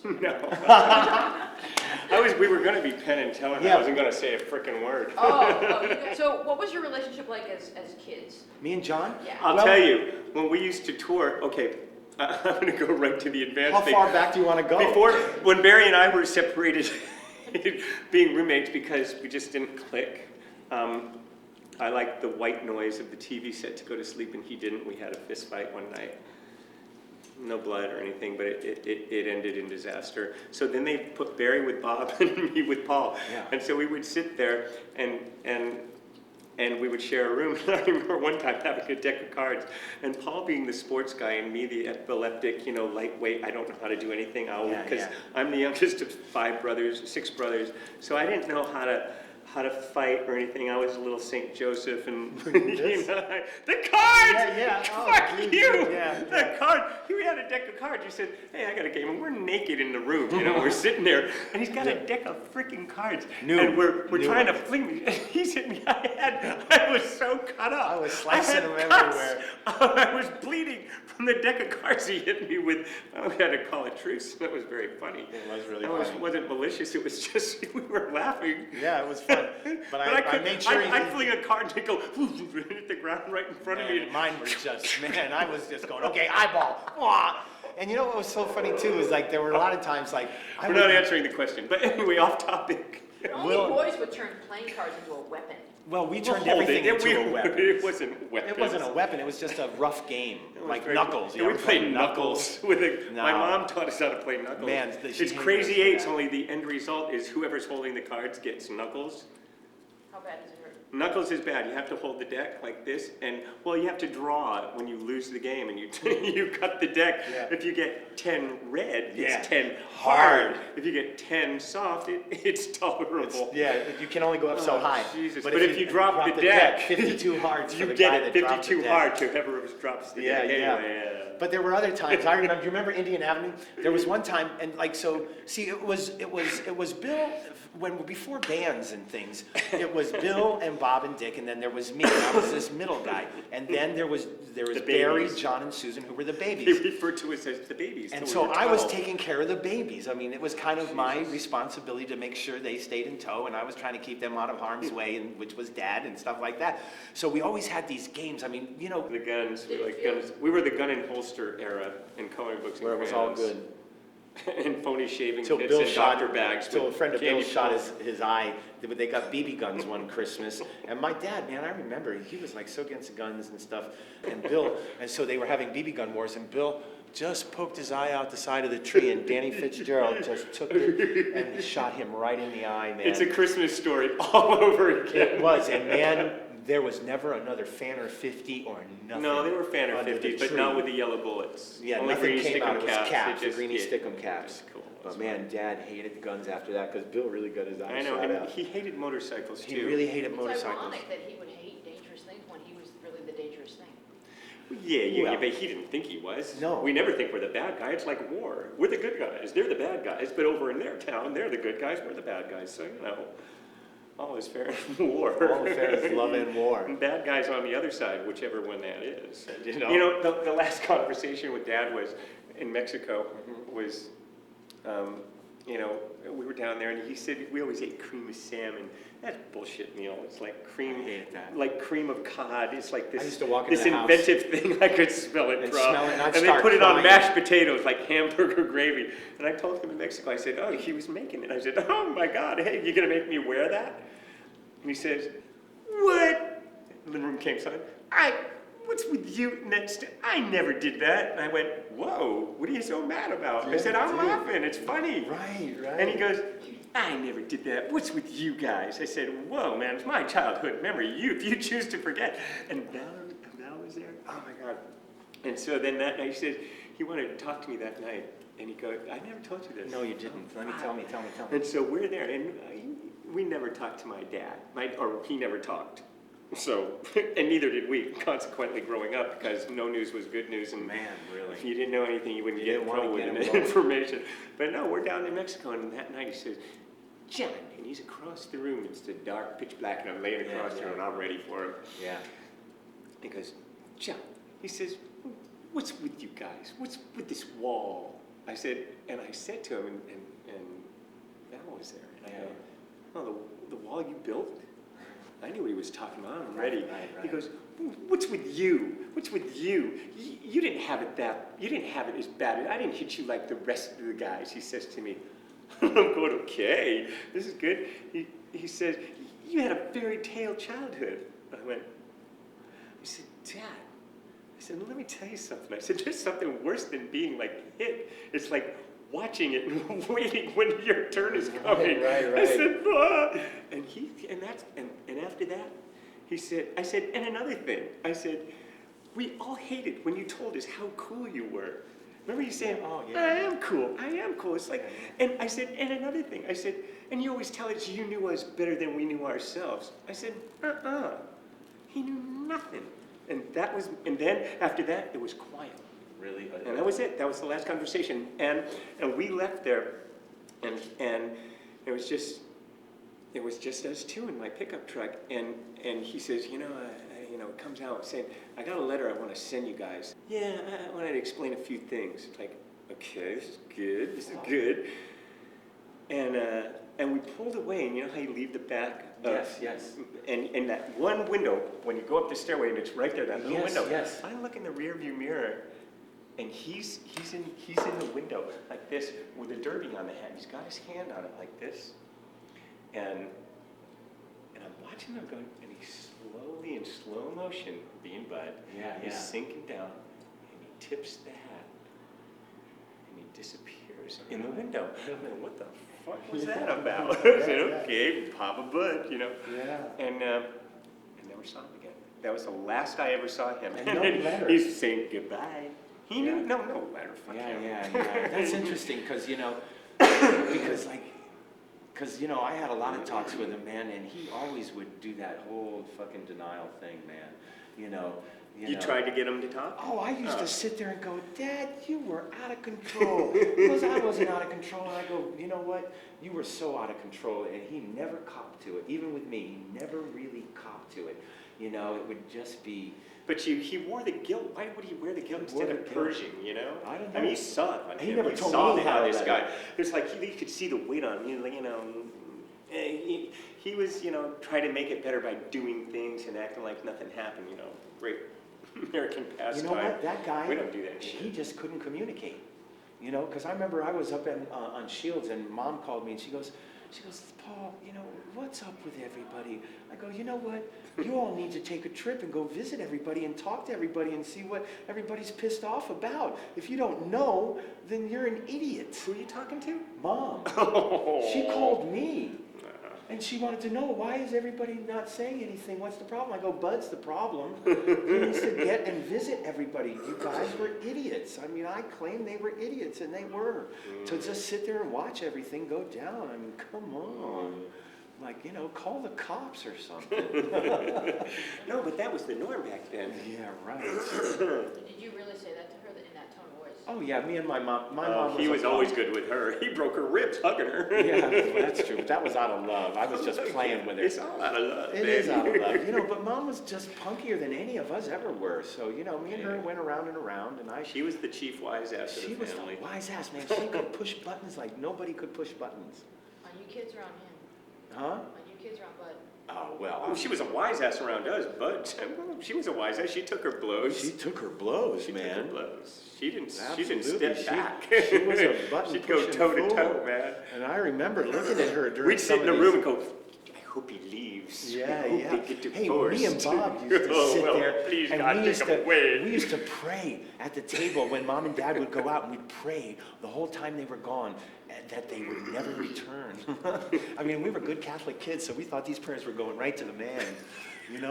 No. We were going to be Penn and Teller, and I wasn't going to say a frickin' word. So what was your relationship like as kids? Me and John? Yeah. I'll tell you, when we used to tour, okay, I'm going to go right to the advanced thing. How far back do you want to go? When Barry and I were separated, being roommates because we just didn't click, I liked the white noise of the TV set to go to sleep, and he didn't. We had a fist fight one night. No blood or anything, but it ended in disaster. So then they put Barry with Bob and me with Paul. Yeah. And so we would sit there and we would share a room. And I remember one time having a deck of cards, and Paul being the sports guy and me the epileptic, lightweight, I don't know how to do anything, because I'm the youngest of six brothers, so I didn't know how to fight or anything. I was a little St. Joseph, and the cards! Fuck you! The card. We had a deck of cards. You said, hey, I got a game, and we're naked in the room, we're sitting there, and he's got a deck of freaking cards, and we're trying to fling me. He's hit me. I was so cut up. I was slicing them everywhere. I was bleeding from the deck of cards he hit me with. We had to call a truce. That was very funny. It was really funny. It wasn't malicious. It was just, we were laughing. Yeah, it was fun. But I made sure I'd fling a card and go hit the ground right in front of me. Mine was just, I was just going, okay, eyeball. Wah. And what was so funny too is there were a lot of times we're not answering the question, but anyway, off topic. Only boys would turn playing cards into a weapon. Well, we turned everything into a weapon. It wasn't weapons. It wasn't a weapon. It was just a rough game, knuckles. We played knuckles. My mom taught us how to play knuckles. Man, it's crazy eights. Only the end result is whoever's holding the cards gets knuckles. How bad does it hurt? Knuckles is bad. You have to hold the deck like this, and you have to draw it when you lose the game, and you cut the deck. Yeah. If you get 10 red, it's 10 hard. If you get 10 soft, it's tolerable. You can only go up so high. Jesus. But if you drop the deck, 52 hard. You get it 52 hard to whoever drops the deck. Anyway, But there were other times. I remember. Do you remember Indian Avenue? There was one time, and See, it was Bill. Before bands and things, it was Bill and Bob and Dick, and then there was me, and I was this middle guy, and then there was Barry, John, and Susan, who were the babies. They referred to us as the babies. And so I was taking care of the babies. I mean, it was kind of my responsibility to make sure they stayed in tow, and I was trying to keep them out of harm's way, which was Dad and stuff like that. So we always had these games. I mean, the guns. We like guns. We were the gun and holster era in comic books. Where it was all good. And phony shaving kits and doctor bags. Till a friend of Bill shot his eye. They got BB guns one Christmas. And my dad, man, I remember, he was so against guns and stuff. And so they were having BB gun wars, and Bill just poked his eye out the side of the tree, and Danny Fitzgerald just took it and shot him right in the eye, man. It's a Christmas story all over again. It was, and man, there was never another Fanner 50 or nothing. No, they were Fanner 50s, but not with the yellow bullets. Yeah, only nothing green came out. It was caps, the greeny stickum caps. Cool. But man, Dad hated guns after that because Bill really got his eyes shot out. He hated motorcycles too. He really hated motorcycles. It's ironic that he would hate dangerous things when he was really the dangerous thing. Yeah, but he didn't think he was. No. We never think we're the bad guy. It's like war. We're the good guys. They're the bad guys. But over in their town, they're the good guys. We're the bad guys. So, all is fair in war. All is fair in love and war. And bad guys on the other side, whichever one that is. The last conversation with Dad was in Mexico. Was, we were down there, and he said we always ate cream of salmon. That's bullshit meal. It's like cream, like cream of cod. It's like this. I used to walk into this the inventive thing. I could smell it, and bro. Smell it, and they put it on mashed potatoes, like hamburger gravy. And I told him in Mexico, I said, "Oh, he was making it." I said, "Oh my God, hey, you gonna make me wear that?" And he says, "What?" And the room came silent. What's with you next? I never did that. And I went, "Whoa, what are you so mad about?" I said, "I'm laughing. It's funny." Right. And he goes, "I never did that. What's with you guys?" I said, "Whoa, man, it's my childhood memory. If you choose to forget." And Val was there. Oh my God. And so then that night, he said he wanted to talk to me that night. And he goes, "I never told you this." No, you didn't. Tell me. And so we're there, and we never talked to my dad. Or he never talked. So, and neither did we, consequently, growing up, because no news was good news, and man, really, if you didn't know anything, you wouldn't get in trouble with the information. But no, we're down in Mexico, and that night he says, "John," and he's across the room. It's the dark, pitch black, and I'm laying across there, and I'm ready for him. Yeah. He goes, "John," he says, "what's with you guys? What's with this wall?" I said to him, and Val was there, and I go, oh, the wall you built? I knew what he was talking about. I'm ready. Right. He goes, what's with you? What's with you? You didn't have it as bad. I didn't hit you like the rest of the guys. He says to me. I'm going, okay, this is good. He says, you had a fairy tale childhood. I said, Dad, I said, let me tell you something. I said, there's something worse than being like hit. It's like watching it and waiting when your turn is coming. Right. I said, ah. And after that, I said, and another thing. I said, we all hated when you told us how cool you were. Remember you saying, I am cool. It's like, and I said, and another thing. I said, and you always tell us you knew us better than we knew ourselves. I said, he knew nothing. And then after that, it was quiet. Really? And that was it. That was the last conversation. And we left there, and it was just us two in my pickup truck. And he says, it comes out saying, I got a letter I want to send you guys. Yeah, I wanted to explain a few things. It's like, okay, this is good. And we pulled away, and you know how you leave the back? Yes. And that one window, when you go up the stairway, and it's right there, that little window. Yes. I look in the rearview mirror, and he's in the window like this with a derby on the hand. He's got his hand on it like this. And I'm watching him going, and he's slowly in slow motion, being Bud. He's sinking down, and he tips the hat, and he disappears in the window. And what the fuck was that about? I said, okay, Papa Bud, Yeah. And I never saw him again. That was the last I ever saw him. And no letter. He's saying goodbye. He knew, no letter. Fuck him. Yeah. That's interesting, because I had a lot of talks with him, man, and he always would do that whole fucking denial thing, man. You tried to get him to talk? Oh, I used to sit there and go, Dad, you were out of control. He goes, I wasn't out of control. And I go, you know what? You were so out of control. And he never copped to it. Even with me, he never really copped to it. It would just be... But he wore the gilt. Why would he wear the gilt instead of Pershing, I don't know. I mean, you saw it on He him. never You told saw me how this that- guy. It's like he could see the weight on him. He was, trying to make it better by doing things and acting like nothing happened, Great American pastime. You know what? That guy, We don't do that shit. he just couldn't communicate. Because I remember I was up on Shields, and Mom called me, and she goes, Paul, what's up with everybody? I go, you know what? You all need to take a trip and go visit everybody and talk to everybody and see what everybody's pissed off about. If you don't know, then you're an idiot. Who are you talking to? Mom. Oh. She called me. And she wanted to know, why is everybody not saying anything? What's the problem? I go, Bud's the problem. He needs to get and visit everybody. You guys were idiots. I mean, I claim they were idiots, and they were. To just sit there and watch everything go down. I mean, come on. Like, call the cops or something. No, but that was the norm back then. Yeah, right. Did you really say that to her in that tone of voice? Oh, yeah, me and my mom. My mom He was a always mom. good with her. He broke her ribs hugging her. Yeah, that's true. But that was out of love. I was just playing with her. It's all out of love, It baby. is out of love, but Mom was just punkier than any of us ever were. So, me and her went around and around, and She was the chief wise ass of she the was family. the wise ass, man. She could push buttons like nobody could push buttons. Are you kids around him? Huh? Are you kids around Bud? Oh, well. Oh, she was a wise ass around us, but she was a wise ass. She took her blows. She took her blows, She man. took her blows. She didn't Absolutely. step back. She was a button She'd go pushing toe to fool. toe, man. And I remember looking at her during We'd some sit in of a room these- and go, I hope he leaves. Yeah, I hope yeah. they get Hey, divorced. me and Bob used to Oh, sit well, there, please, and God, we used take him to away. we used to pray at the table when Mom and Dad would go out, and we'd pray the whole time they were gone that they would never return. I mean, we were good Catholic kids, so we thought these prayers were going right to the man.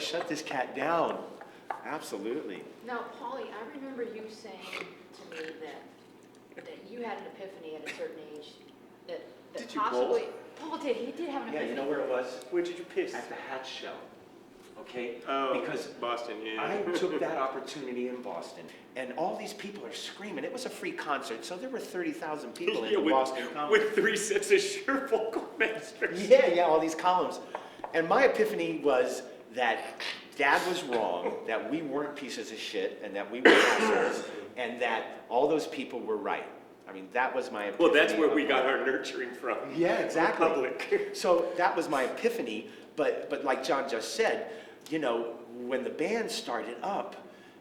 Shut this cat down. Absolutely. Now, Polly, I remember you saying to me that you had an epiphany at a certain age that Did you possibly Paul did. He did have an Yeah, epiphany. you know where it was? Where did you piss? At the hat show. Okay? Oh, Because Boston, yeah. I took that opportunity in Boston, and all these people are screaming. It was a free concert, so there were 30,000 people in the Boston Comedy. with 3 sets of sure vocal masters. Yeah, all these columns. And my epiphany was that Dad was wrong, that we weren't pieces of shit, and that we were assholes, and that all those people were right. I mean, that was my epiphany. Well, that's where we of got like- our nurturing from. Yeah, exactly. Public. So that was my epiphany, but like John just said, you know, when the band started up,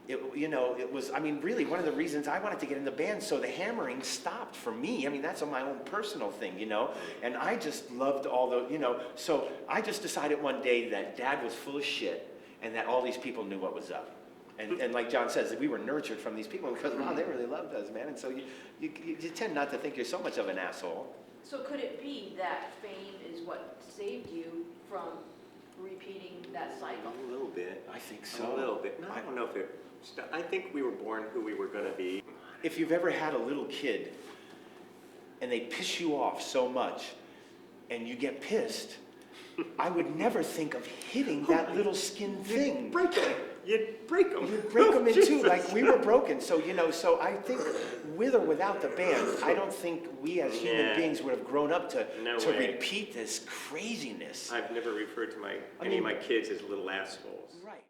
it was, I mean, really one of the reasons I wanted to get in the band, so the hammering stopped for me. I mean, that's on my own personal thing, you know, and I just loved all the, you know, so I just decided one day that Dad was full of shit and that all these people knew what was up. And like John says, we were nurtured from these people because, wow, they really loved us, man. And so you tend not to think you're so much of an asshole. So could it be that fame is what saved you from repeating that cycle? A little bit. I think so. A little bit. No, I don't know if it. I think we were born who we were going to be. If you've ever had a little kid and they piss you off so much and you get pissed, I would never think of hitting that little skin thing. Break them. You'd break them. You'd break them in two, like we were broken. So, you know, so I think with or without the band, I don't think we as human beings would have grown up to repeat this craziness. I've never referred to any of my kids as little assholes. Right.